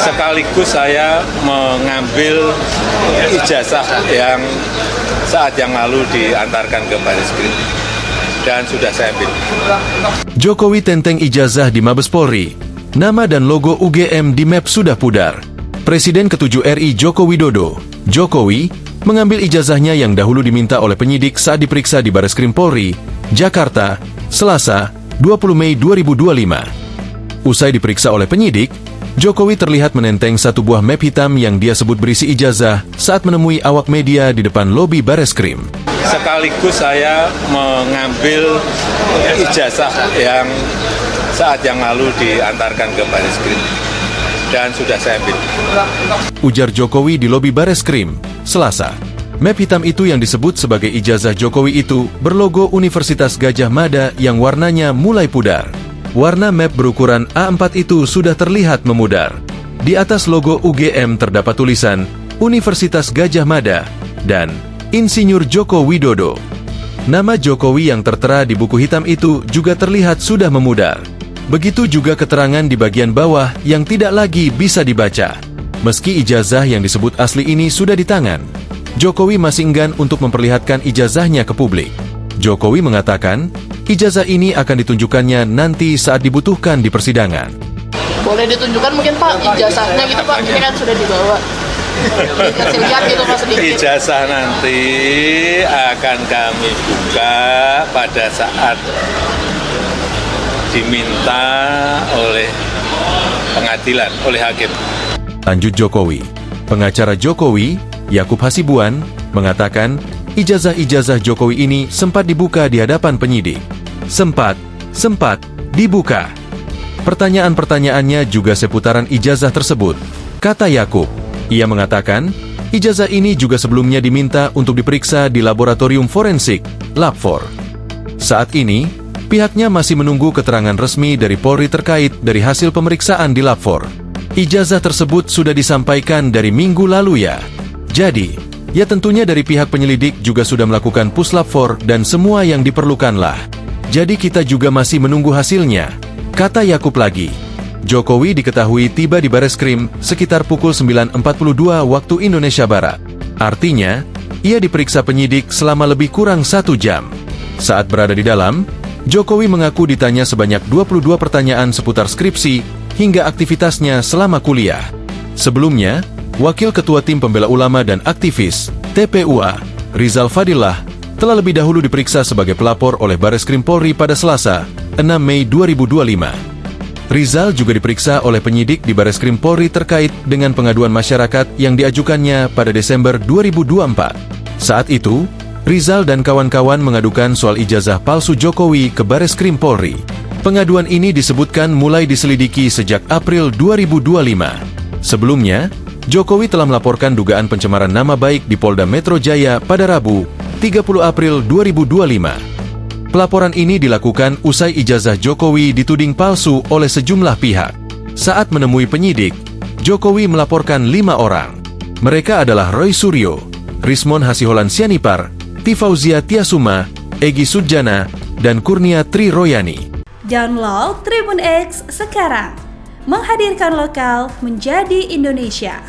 Sekaligus saya mengambil ijazah yang saat yang lalu diantarkan ke Bareskrim dan sudah saya ambil. Jokowi tenteng ijazah di Mabes Polri. Nama dan logo UGM di map sudah pudar. Presiden ke-7 RI Joko Widodo, Jokowi, mengambil ijazahnya yang dahulu diminta oleh penyidik saat diperiksa di Bareskrim Polri, Jakarta, Selasa, 20 Mei 2025. Usai diperiksa oleh penyidik, Jokowi terlihat menenteng satu buah map hitam yang dia sebut berisi ijazah saat menemui awak media di depan lobi Bareskrim. Sekaligus saya mengambil ijazah yang saat yang lalu diantarkan ke Bareskrim dan sudah saya ambil. Ujar Jokowi di lobi Bareskrim, Selasa. Map hitam itu yang disebut sebagai ijazah Jokowi itu berlogo Universitas Gadjah Mada yang warnanya mulai pudar. Warna map berukuran A4 itu sudah terlihat memudar. Di atas logo UGM terdapat tulisan Universitas Gadjah Mada dan Insinyur Joko Widodo. Nama Jokowi yang tertera di buku hitam itu juga terlihat sudah memudar. Begitu juga keterangan di bagian bawah yang tidak lagi bisa dibaca. Meski ijazah yang disebut asli ini sudah di tangan, Jokowi masih enggan untuk memperlihatkan ijazahnya ke publik. Jokowi mengatakan, ijazah ini akan ditunjukkannya nanti saat dibutuhkan di persidangan. Boleh ditunjukkan mungkin Pak ijazahnya gitu Pak, ini kan sudah dibawa. Kasih lihat gitu Pak sedikit. Ijazah nanti akan kami buka pada saat diminta oleh pengadilan, oleh hakim. Lanjut Jokowi. Pengacara Jokowi, Yakub Hasibuan, mengatakan ijazah-ijazah Jokowi ini sempat dibuka di hadapan penyidik. Sempat dibuka. Pertanyaan-pertanyaannya juga seputaran ijazah tersebut. Kata Yakub, ia mengatakan, ijazah ini juga sebelumnya diminta untuk diperiksa di laboratorium forensik, Lab4. Saat ini, pihaknya masih menunggu keterangan resmi dari Polri terkait dari hasil pemeriksaan di Lab4. Ijazah tersebut sudah disampaikan dari minggu lalu ya. Jadi, ya tentunya dari pihak penyelidik juga sudah melakukan puslap 4 dan semua yang diperlukanlah. Jadi kita juga masih menunggu hasilnya. Kata Yakub lagi. Jokowi diketahui tiba di Bareskrim sekitar pukul 9.42 waktu Indonesia Barat. Artinya, ia diperiksa penyidik selama lebih kurang 1 jam. Saat berada di dalam, Jokowi mengaku ditanya sebanyak 22 pertanyaan seputar skripsi hingga aktivitasnya selama kuliah. Sebelumnya, Wakil Ketua Tim Pembela Ulama dan Aktivis, TPUA, Rizal Fadillah, telah lebih dahulu diperiksa sebagai pelapor oleh Bareskrim Polri pada Selasa, 6 Mei 2025. Rizal juga diperiksa oleh penyidik di Bareskrim Polri terkait dengan pengaduan masyarakat yang diajukannya pada Desember 2024. Saat itu, Rizal dan kawan-kawan mengadukan soal ijazah palsu Jokowi ke Bareskrim Polri. Pengaduan ini disebutkan mulai diselidiki sejak April 2025. Sebelumnya, Jokowi telah melaporkan dugaan pencemaran nama baik di Polda Metro Jaya pada Rabu, 30 April 2025. Pelaporan ini dilakukan usai ijazah Jokowi dituding palsu oleh sejumlah pihak. Saat menemui penyidik, Jokowi melaporkan 5 orang. Mereka adalah Roy Suryo, Rismon Hasiholan Sianipar, Tifauzia Tiasuma, Egy Sujana, dan Kurnia Tri Royani. Download Tribun X sekarang, menghadirkan lokal menjadi Indonesia.